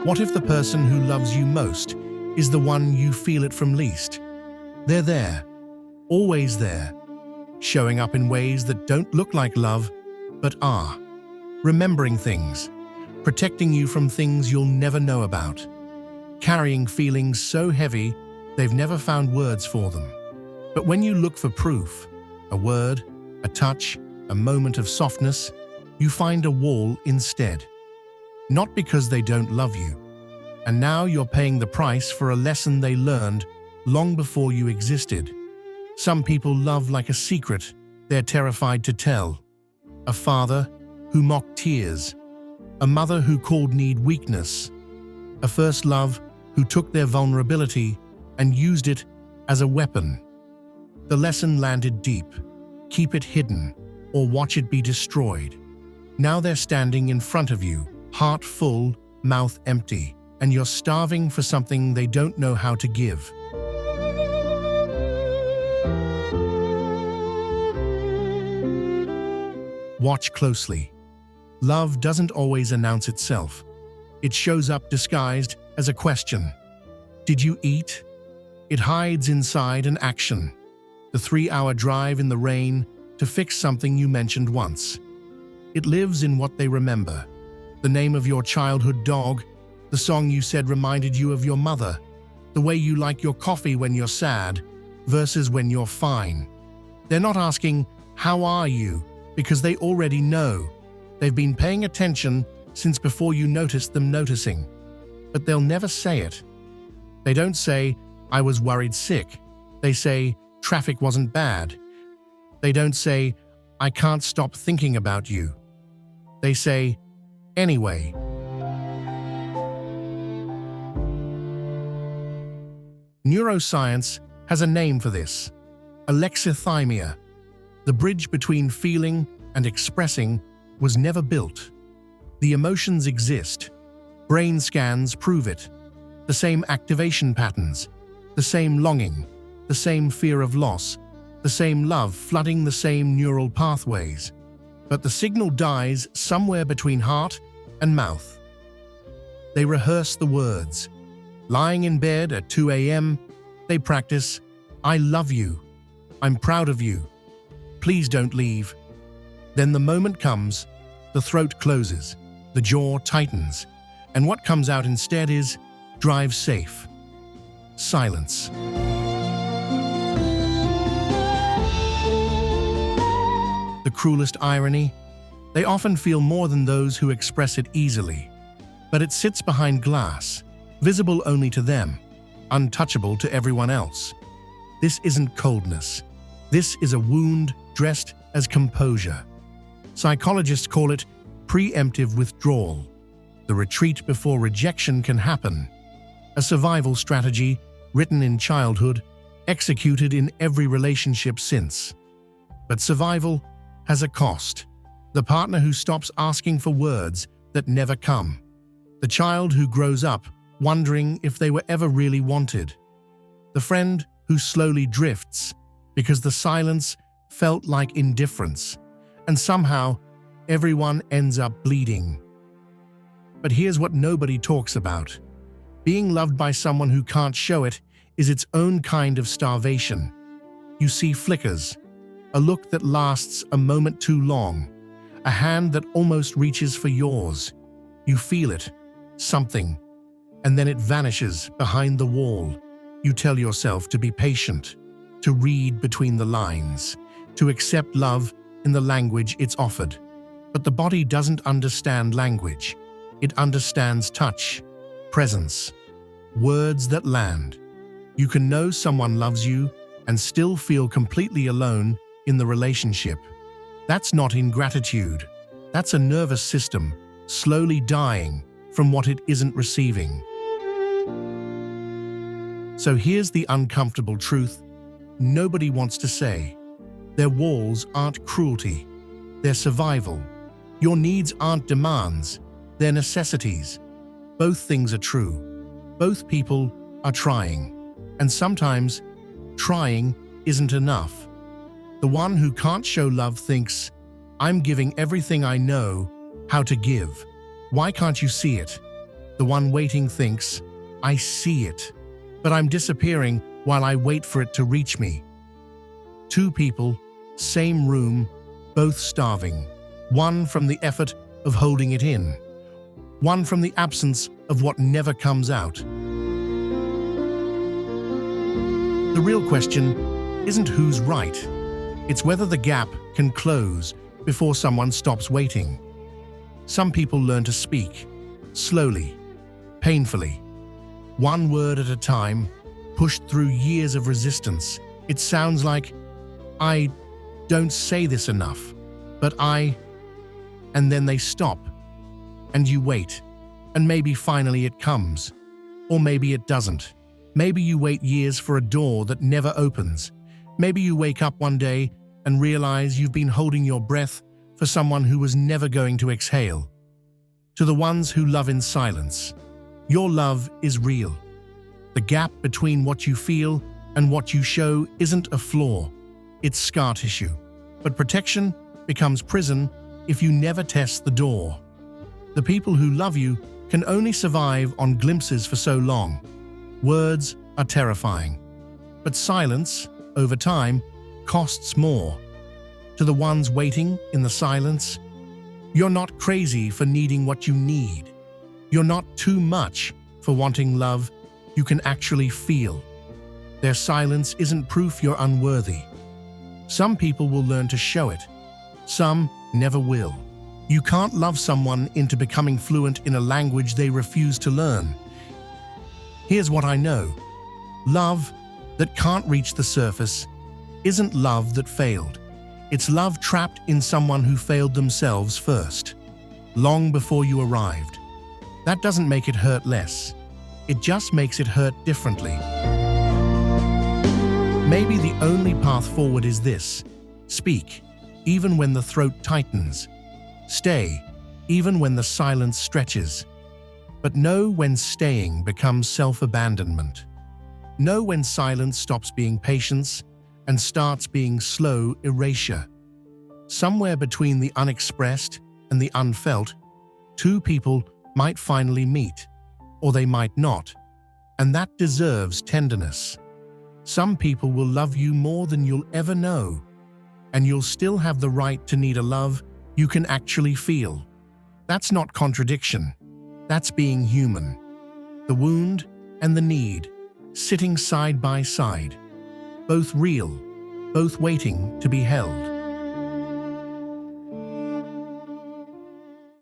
What if the person who loves you most is the one you feel it from least? They're there, always there, showing up in ways that don't look like love, but are. Remembering things, protecting you from things you'll never know about, carrying feelings so heavy they've never found words for them. But when you look for proof, a word, a touch, a moment of softness, you find a wall instead. Not because they don't love you. And now you're paying the price for a lesson they learned long before you existed. Some people love like a secret they're terrified to tell. A father who mocked tears. A mother who called need weakness. A first love who took their vulnerability and used it as a weapon. The lesson landed deep. Keep it hidden, or watch it be destroyed. Now they're standing in front of you, heart full, mouth empty, and you're starving for something they don't know how to give. Watch closely. Love doesn't always announce itself. It shows up disguised as a question. Did you eat? It hides inside an action. The 3-hour drive in the rain to fix something you mentioned once. It lives in what they remember. The name of your childhood dog, the song you said reminded you of your mother, the way you like your coffee when you're sad versus when you're fine. They're not asking, "How are you?" because they already know. They've been paying attention since before you noticed them noticing. But they'll never say it. They don't say, "I was worried sick." They say, "Traffic wasn't bad." They don't say, "I can't stop thinking about you." They say, "Anyway." Neuroscience has a name for this: alexithymia. The bridge between feeling and expressing was never built. The emotions exist. Brain scans prove it. The same activation patterns, the same longing, the same fear of loss, the same love flooding the same neural pathways. But the signal dies somewhere between heart and mouth. They rehearse the words. Lying in bed at 2 a.m., they practice, "I love you. I'm proud of you. Please don't leave." Then the moment comes, the throat closes, the jaw tightens, and what comes out instead is, "Drive safe." Silence. The cruelest irony? They often feel more than those who express it easily. But it sits behind glass, visible only to them, untouchable to everyone else. This isn't coldness. This is a wound dressed as composure. Psychologists call it preemptive withdrawal, the retreat before rejection can happen. A survival strategy written in childhood, executed in every relationship since. But survival has a cost. The partner who stops asking for words that never come. The child who grows up wondering if they were ever really wanted. The friend who slowly drifts because the silence felt like indifference, and somehow everyone ends up bleeding. But here's what nobody talks about. Being loved by someone who can't show it is its own kind of starvation. You see flickers, a look that lasts a moment too long, a hand that almost reaches for yours. You feel it, something, and then it vanishes behind the wall. You tell yourself to be patient, to read between the lines, to accept love in the language it's offered. But the body doesn't understand language. It understands touch, presence, words that land. You can know someone loves you and still feel completely alone in the relationship. That's not ingratitude. That's a nervous system slowly dying from what it isn't receiving. So here's the uncomfortable truth nobody wants to say. Their walls aren't cruelty. They're survival. Your needs aren't demands. They're necessities. Both things are true. Both people are trying. And sometimes, trying isn't enough. The one who can't show love thinks, "I'm giving everything I know how to give. Why can't you see it?" The one waiting thinks, "I see it, but I'm disappearing while I wait for it to reach me." Two people, same room, both starving. One from the effort of holding it in. One from the absence of what never comes out. The real question isn't who's right. It's whether the gap can close before someone stops waiting. Some people learn to speak, slowly, painfully, one word at a time, pushed through years of resistance. It sounds like, "I don't say this enough, but I..." And then they stop, and you wait, and maybe finally it comes. Or maybe it doesn't. Maybe you wait years for a door that never opens. Maybe you wake up one day and realize you've been holding your breath for someone who was never going to exhale. To the ones who love in silence, your love is real. The gap between what you feel and what you show isn't a flaw, it's scar tissue. But protection becomes prison if you never test the door. The people who love you can only survive on glimpses for so long. Words are terrifying, but silence, over time, costs more. To the ones waiting in the silence, you're not crazy for needing what you need. You're not too much for wanting love you can actually feel. Their silence isn't proof you're unworthy. Some people will learn to show it. Some never will. You can't love someone into becoming fluent in a language they refuse to learn. Here's what I know. Love that can't reach the surface isn't love that failed. It's love trapped in someone who failed themselves first, long before you arrived. That doesn't make it hurt less. It just makes it hurt differently. Maybe the only path forward is this: speak, even when the throat tightens. Stay, even when the silence stretches. But know when staying becomes self-abandonment. Know when silence stops being patience and starts being slow erasure. Somewhere between the unexpressed and the unfelt, two people might finally meet, or they might not, and that deserves tenderness. Some people will love you more than you'll ever know, and you'll still have the right to need a love you can actually feel. That's not contradiction. That's being human. The wound and the need, sitting side by side. Both real, both waiting to be held.